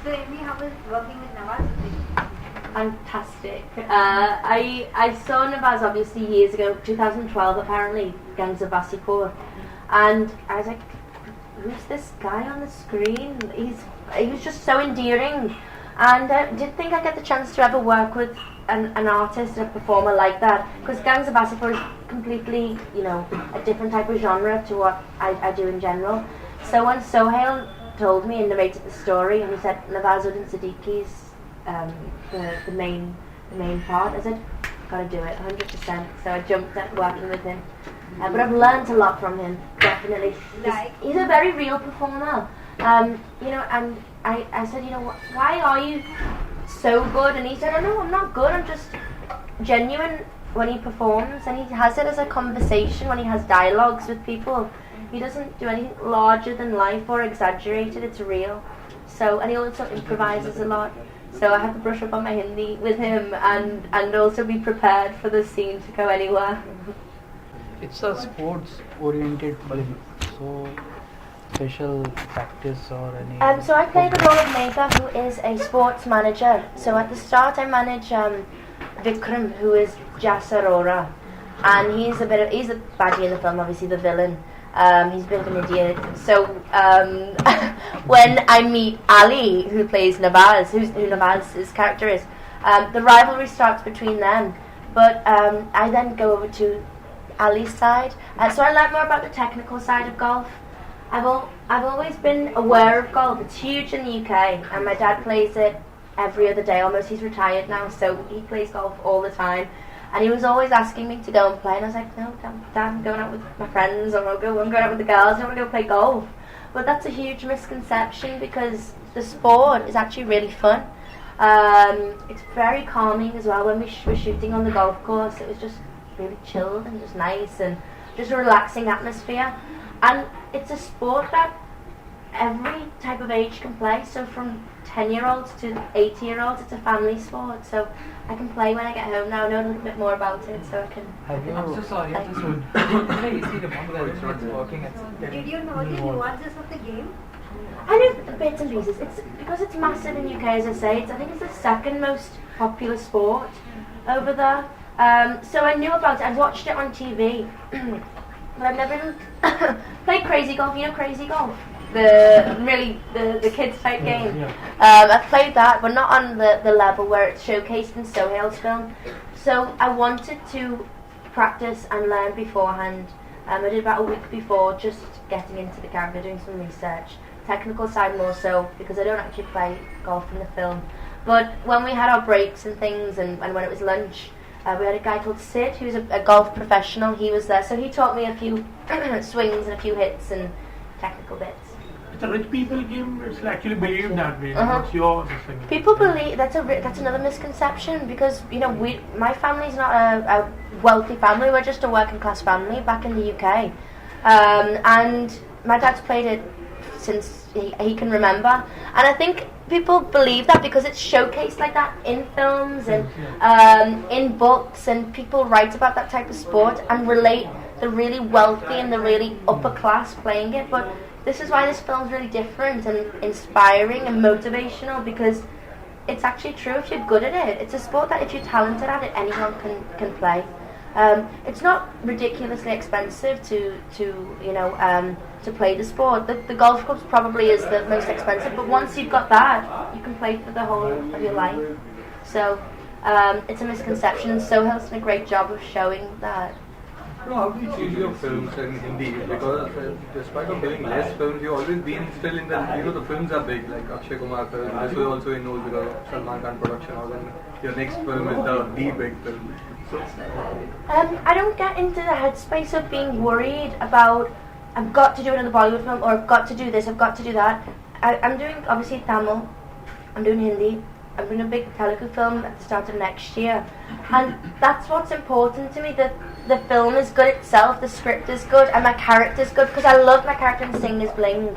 So Amy, how was working with Nawaz? Fantastic. I saw Navaz obviously years ago, 2012 apparently, Gangs of Wasseypur, and I was like, who's this guy on the screen? He was just so endearing, and I didn't think I'd get the chance to ever work with an artist, a performer like that, because Gangs of Wasseypur is completely, a different type of genre to what I do in general. So when Sohail told me and narrated the story, and he said Nawazuddin Siddiqui's the main part, I said, gotta do it, 100%. So I jumped at working with him. But I've learned a lot from him, definitely. He's a very real performer. And I said, why are you so good? And he said, oh no, I'm not good, I'm just genuine when he performs, and he has it as a conversation when he has dialogues with people. He doesn't do anything larger than life or exaggerated, it's real. So, and he also improvises a lot. So I have to brush up on my Hindi with him and also be prepared for the scene to go anywhere. It's a sports-oriented film, so special practice or any... So I play the role of Megha, who is a sports manager. So at the start I manage Vikram, who is Jas Arora, and he's a baddie in the film, obviously the villain. He's a bit of an idiot. So when I meet Ali, who plays Nawaz, who Nawaz's character is, the rivalry starts between them. But I then go over to Ali's side, so I learn more about the technical side of golf. I've always been aware of golf. It's huge in the UK, and my dad plays it every other day almost. He's retired now, so he plays golf all the time. And he was always asking me to go and play, and I was like, no, Dad, I'm going out with my friends, or I'm going out with the girls, I don't want to go play golf. But that's a huge misconception, because the sport is actually really fun. It's very calming as well. When we were shooting on the golf course, it was just really chilled and just nice and just a relaxing atmosphere. And it's a sport that every type of age can play, so from 10-year-olds to 80-year-olds, it's a family sport. So I can play when I get home now. I know a little bit more about it, so I can. I'm so sorry. Did you know the nuances of the game? I know bits and pieces. It's because it's massive in UK, as I say. I think it's the second most popular sport over there. So I knew about it. I watched it on TV, but I've never played Crazy Golf. You know Crazy Golf, the kids type game. Yeah. I've played that, but not on the level where it's showcased in Sohail's film. So I wanted to practice and learn beforehand. I did about a week before, just getting into the character, doing some research. Technical side more so, because I don't actually play golf in the film. But when we had our breaks and things, and when it was lunch, we had a guy called Sid, who's a golf professional. He was there, so he taught me a few swings and a few hits and technical bits. It's a rich people game. It's actually believed that way. What's your thing? People believe that's another misconception, because my family's not a wealthy family. We're just a working class family back in the UK, and my dad's played it since he can remember. And I think people believe that because it's showcased like that in films and in books, and people write about that type of sport and relate the really wealthy and the really upper class playing it. But this is why this film's really different and inspiring and motivational, because it's actually true if you're good at it. It's a sport that if you're talented at it, anyone can play. It's not ridiculously expensive to play the sport. The golf clubs probably is the most expensive, but once you've got that, you can play for the whole of your life. So it's a misconception. Sohail's done a great job of showing that. No, how do you choose your films in Hindi? Because despite of doing less films, you've always been still in the films are big, like Akshay Kumar film. This was also in Nool because of Salman Khan production, or then your next film is the big film. So I don't get into the headspace of being worried about I've got to do another Bollywood film, or I've got to do this, I've got to do that. I'm doing obviously Tamil, I'm doing Hindi, I'm doing a big Telugu film at the start of next year, and that's what's important to me. That the film is good itself, the script is good, and my character's good, because I love my character in Sing is Bling.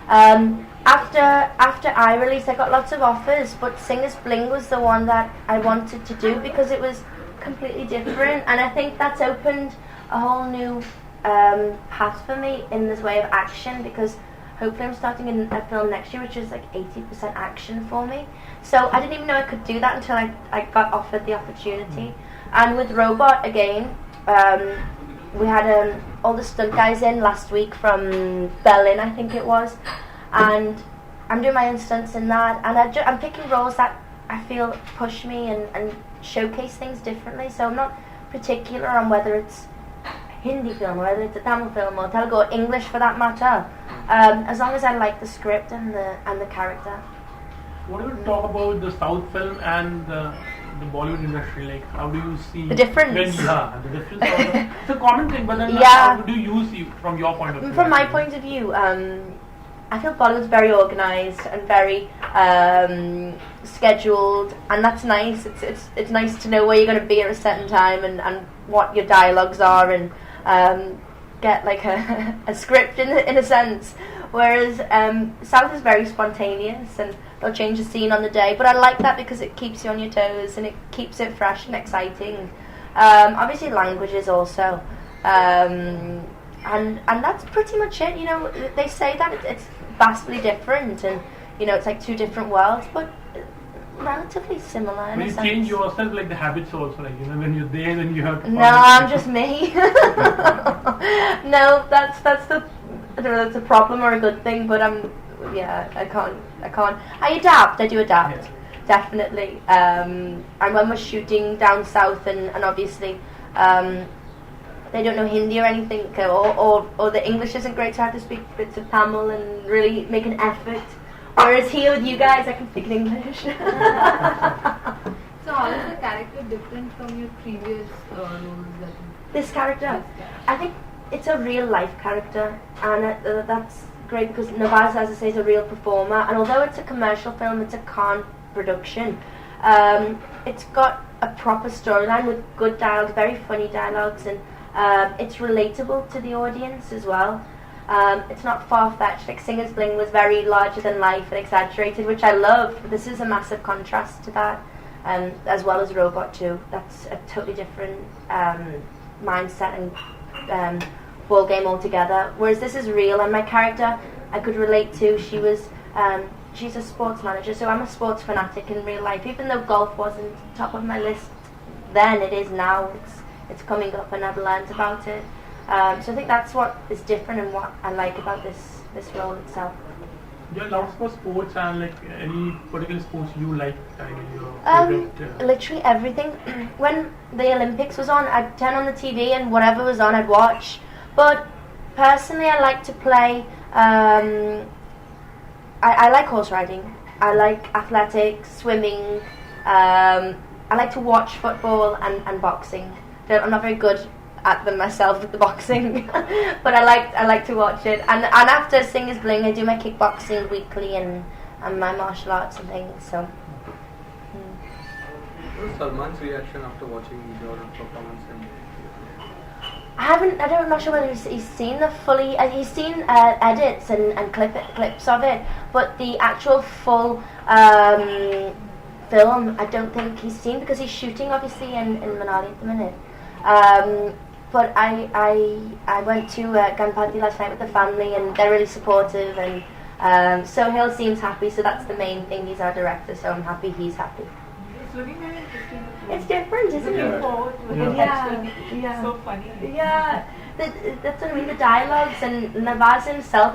After I released, I got lots of offers, but Sing is Bling was the one that I wanted to do because it was completely different, and I think that's opened a whole new path for me in this way of action, because hopefully I'm starting in a film next year which is like 80% action for me. So I didn't even know I could do that until I got offered the opportunity. And with Robot again, we had all the stunt guys in last week from Berlin, I think it was, and I'm doing my own stunts in that, and I'm picking roles that I feel push me and showcase things differently. So I'm not particular on whether it's Hindi film or whether it's a Tamil film or Telugu or English for that matter, as long as I like the script and the character. What do you talk about the South film and the Bollywood industry? Like, how do you see The difference? The difference. It's a common thing, but then Yeah. how do you use it from your point of view? From my point of view, I feel Bollywood's very organised and very scheduled, and that's nice. It's nice to know where you're going to be at a certain time and what your dialogues are, and get like a script in a sense. Whereas South is very spontaneous, and they'll change the scene on the day. But I like that because it keeps you on your toes and it keeps it fresh and exciting. Obviously, languages also. And that's pretty much it. You know, they say that it's vastly different, and you know, it's like two different worlds, but relatively similar in When a you sense. change yourself, like the habits also, like, you know, when you're there, then you have to No, follow I'm it. just me. No, that's the, I don't know, that's a problem or a good thing, but I can't. I adapt. I do adapt. Yeah. Definitely. And when we're shooting down south, and obviously they don't know Hindi or anything, or the English isn't great, so I have to speak bits of Tamil and really make an effort. Whereas here with you guys, I can speak in English. So how is the character different from your previous roles? This character, I think it's a real life character, and that's great because Nawaz, as I say, is a real performer. And although it's a commercial film, it's a Khan production. It's got a proper storyline with good dialogue, very funny dialogues, and it's relatable to the audience as well. It's not far-fetched. Like Singer's Bling was very larger than life and exaggerated, which I love. This is a massive contrast to that, as well as Robot 2. That's a totally different mindset and ball game altogether. Whereas this is real, and my character I could relate to. She's a sports manager, so I'm a sports fanatic in real life. Even though golf wasn't top of my list then, it is now. It's coming up, and I've learned about it. So I think that's what is different and what I like about this role itself. Do you love for sports, and like any particular sports you like? Your favorite, Literally everything. When the Olympics was on, I'd turn on the TV and whatever was on, I'd watch. But personally, I like to play. I like horse riding. I like athletics, swimming. I like to watch football and boxing. I'm not very good at them myself with the boxing, but I like to watch it. And after Singer's Bling, I do my kickboxing weekly and my martial arts and things. So. What was Salman's reaction after watching your performance? I'm not sure whether he's seen the fully. He's seen edits and clips of it, but the actual full film, I don't think he's seen, because he's shooting obviously in Manali at the minute. But I went to Ganpati last night with the family, and they're really supportive, and Sohail seems happy, so that's the main thing. He's our director, so I'm happy he's happy. It's looking very interesting. It's different, isn't Yeah. it? Forward to it. Yeah. So funny. Yeah, that's what I mean. The dialogues and Nawaz himself.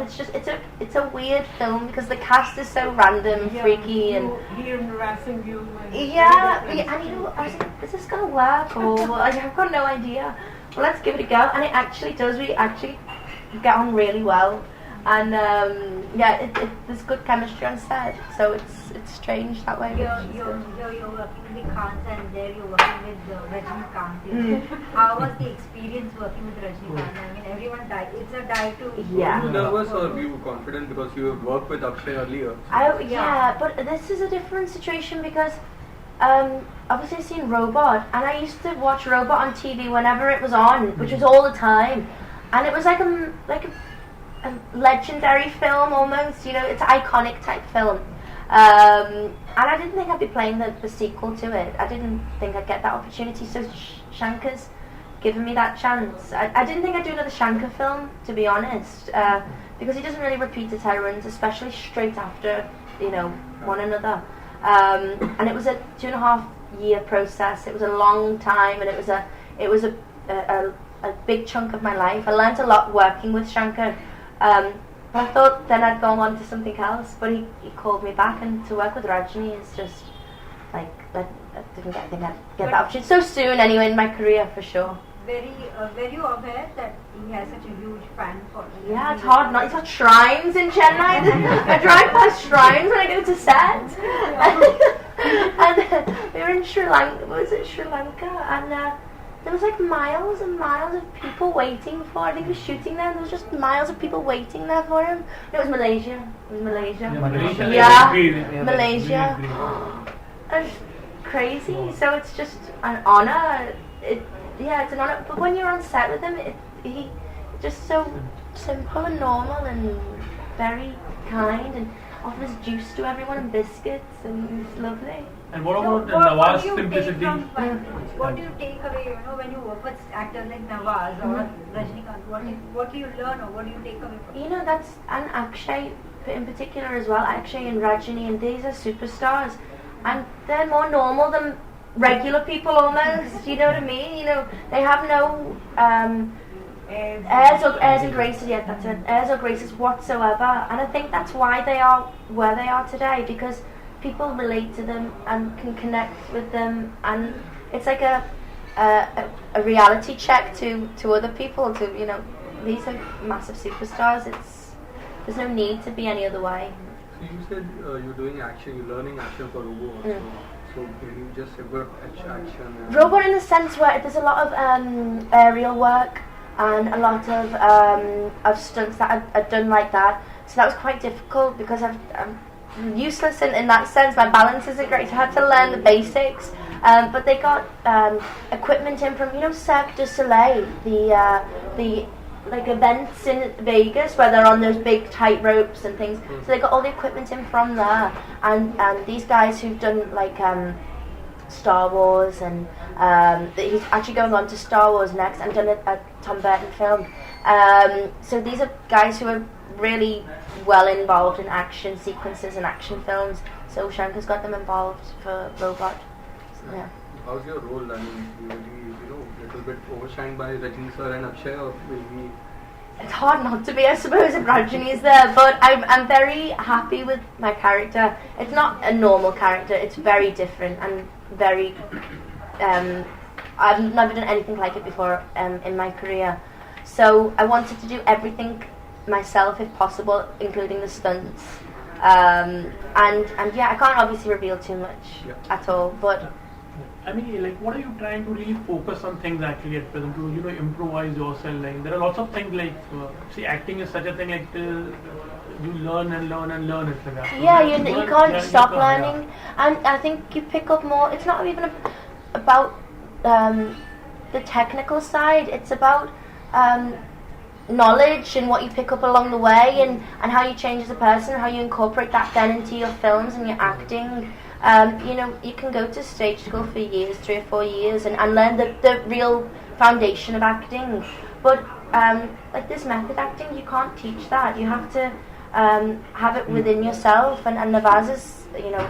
It's a weird film because the cast is so random, freaky, and Hear him harassing you. yeah. And I was like, is this gonna work? Or I've got no idea. Well, let's give it a go. And it actually does. We actually get on really well, and there's good chemistry on set. So it's strange that way. Here you're working with the Khans, and there you're working with Rajnikant. How was the experience working with Rajnikant? I mean, everyone died. It's a die to. Yeah. Were you nervous or were you confident because you have worked with Akshay earlier? But this is a different situation because obviously I've seen Robot, and I used to watch Robot on TV whenever it was on, which was all the time, and it was like a legendary film almost. You know, it's an iconic type film. And I didn't think I'd be playing the sequel to it. I didn't think I'd get that opportunity. So Shankar's given me that chance. I didn't think I'd do another Shankar film, to be honest. because he doesn't really repeat his heroines, especially straight after, you know, one another. And it was a 2.5 year process. It was a long time, and it was a big chunk of my life. I learnt a lot working with Shankar. But I thought then I'd go on to something else, but he called me back, and to work with Rajni is just like, I didn't get that opportunity so soon anyway in my career, for sure. Were you aware that he has such a huge fan following? Yeah, it's hard not. He's got shrines in Chennai. I drive past shrines when I go to set. And we were in Sri Lanka. Was it Sri Lanka? And there was like miles and miles of people waiting for. I think he was shooting there. And there was just miles of people waiting there for him. It was Malaysia. Yeah, Malaysia. It's crazy. So it's just an honor. Yeah, it's an honor. But when you're on set with him, he just so simple and normal and very kind, and offers juice to everyone and biscuits, and it's lovely. And what about Nawaz simplicity? What do you take away, you know, when you work with actors like Nawaz or Rajnikant? What do you learn, or what do you take away from? You know, that's, and Akshay in particular as well. Akshay and Rajni, and these are superstars, and they're more normal than regular people almost. You know what I mean? You know, they have no airs and graces. Yeah, that's it. Airs or graces whatsoever. And I think that's why they are where they are today, because people relate to them and can connect with them, and it's like a reality check to other people. To, you know, these are massive superstars. There's no need to be any other way. So you said you're doing action. You're learning action for Robo also. So can you just say about action? Robot in the sense where there's a lot of aerial work and a lot of stunts that I've done like that. So that was quite difficult because I'm useless in that sense. My balance isn't great, so I had to learn the basics. But they got equipment in from, you know, Cirque du Soleil, the like events in Vegas where they're on those big tight ropes and things. So they got all the equipment in from there, and these guys who've done like Star Wars, and he's actually going on to Star Wars next, and done a Tom Burton film. So these are guys who are really well involved in action sequences and action films. So Shankar's got them involved for Robot. So, yeah. How's your role? I mean, you will be, you know, a little bit overshined by Rajni sir and Akshay, or will be? It's hard not to be, I suppose, if Rajni is there, but I'm very happy with my character. It's not a normal character, it's very different and very, I've never done anything like it before in my career. So I wanted to do everything myself if possible, including the stunts. And yeah, I can't obviously reveal too much at all, but I mean, like, what are you trying to really focus on things actually at present to, you know, improvise yourself? Like, there are lots of things like, see, acting is such a thing, like, you learn and learn and learn. It's like that. Yeah, you can't stop learning, and I think you pick up more. It's not even about the technical side. It's about knowledge and what you pick up along the way, and how you change as a person, how you incorporate that then into your films and your acting. You know, you can go to stage school for years, 3 or 4 years, and learn the real foundation of acting. But like this method acting, you can't teach that. You have to have it within yourself. And Nawaz is, you know,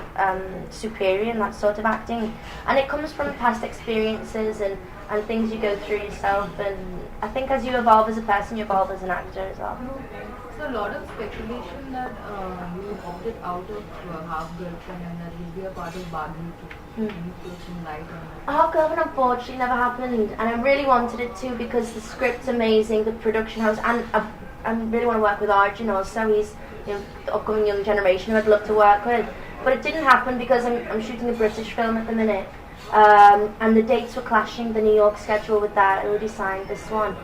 superior in that sort of acting. And it comes from past experiences and things you go through yourself. And I think as you evolve as a person, you evolve as an actor as well. So a lot of speculation that you opted out of Half Girlfriend and that you'll be a part of Baghi too. Can you throw some light on that? Half Girlfriend unfortunately never happened, and I really wanted it to because the script's amazing, the production house, and I really want to work with Arjun also. He's, you know, the upcoming young generation who I'd love to work with. But it didn't happen because I'm shooting a British film at the minute, and the dates were clashing, the New York schedule with that. I already signed this one.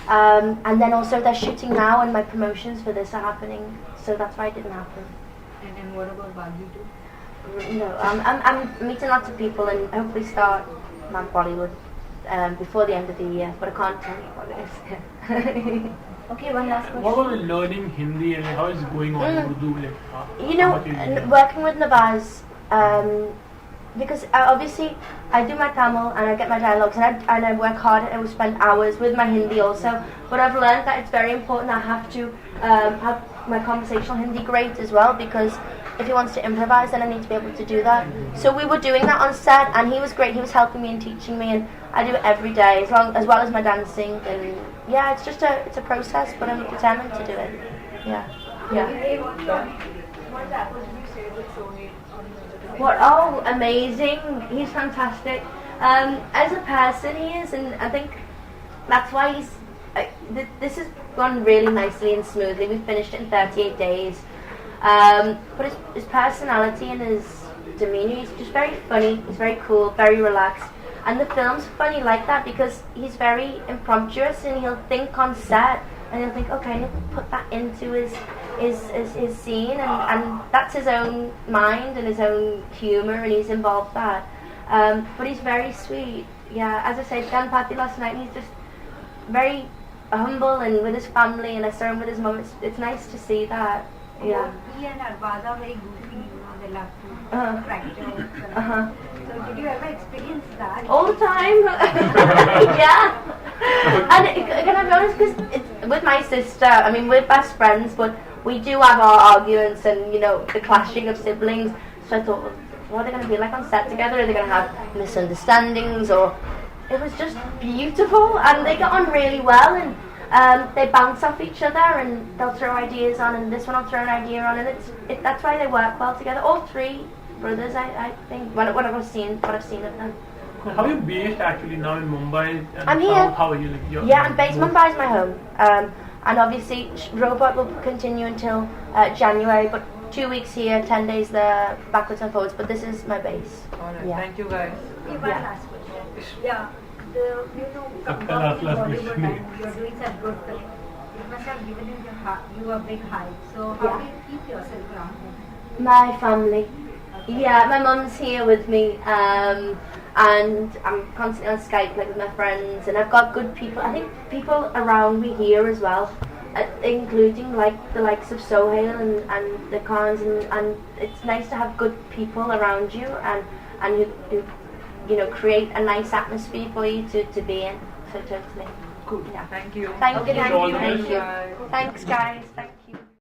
And then also they're shooting now, and my promotions for this are happening, so that's why it didn't happen. And what about Baghi too? No, I'm meeting lots of people and hopefully start Bollywood before the end of the year, but I can't tell you what it is. Okay, one last question. What about learning Hindi and how is it going on in Urdu? Like, you know, working with Nawaz, because obviously I do my Tamil and I get my dialogues and I work hard and I will spend hours with my Hindi also, but I've learned that it's very important I have to have my conversational Hindi great as well, because if he wants to improvise then I need to be able to do that. So we were doing that on set and he was great, he was helping me and teaching me, and I do it every day as well as my dancing, and yeah, it's just a process, but I'm determined to do it. Yeah. What? Oh, amazing! He's fantastic. As a person, he is, and I think that's why he's. This has gone really nicely and smoothly. We finished it in 38 days. But his personality and his demeanour, he's just very funny. He's very cool, very relaxed, and the film's funny like that because he's very impromptu and he'll think on set and he'll think, okay, he'll put that into his scene, and that's his own mind and his own humour, and he's involved that. But he's very sweet. Yeah, as I said, Ganpati last night, he's just very humble and with his family, and I saw him with his mum. It's nice to see that. Yeah. He and Arbaza are very goofy, they love to crack jokes. So did you ever experience that? All the time. Yeah. And can I be honest, because with my sister, I mean, we're best friends, but we do have our arguments and, the clashing of siblings. So I thought, well, what are they going to be like on set together? Are they going to have misunderstandings? Or it was just beautiful, and they get on really well, and they bounce off each other, and they'll throw ideas on, and this one will throw an idea on, and that's why they work well together. All three brothers, I think, what I've seen of them. How are you based actually now in Mumbai? And I'm here. How are you? I'm based. Mumbai is my home, and obviously Robot will continue until January, but 2 weeks here, 10 days there, backwards and forwards. But this is my base. Alright, Yeah. thank you guys. One last question. Yeah, Last Bollywood question. and you're doing such good film. It must have given you a big hype. So how Yeah. do you keep yourself grounded? My family. Yeah, my mum's here with me, and I'm constantly on Skype, like with my friends, and I've got good people. I think people around me here as well, including the likes of Sohail and the Khans, and it's nice to have good people around you, and who create a nice atmosphere for you to be in. So totally. Cool. Yeah. Thank you. Thank you. All the Thank best. you. Bye. Thanks, guys. Thanks.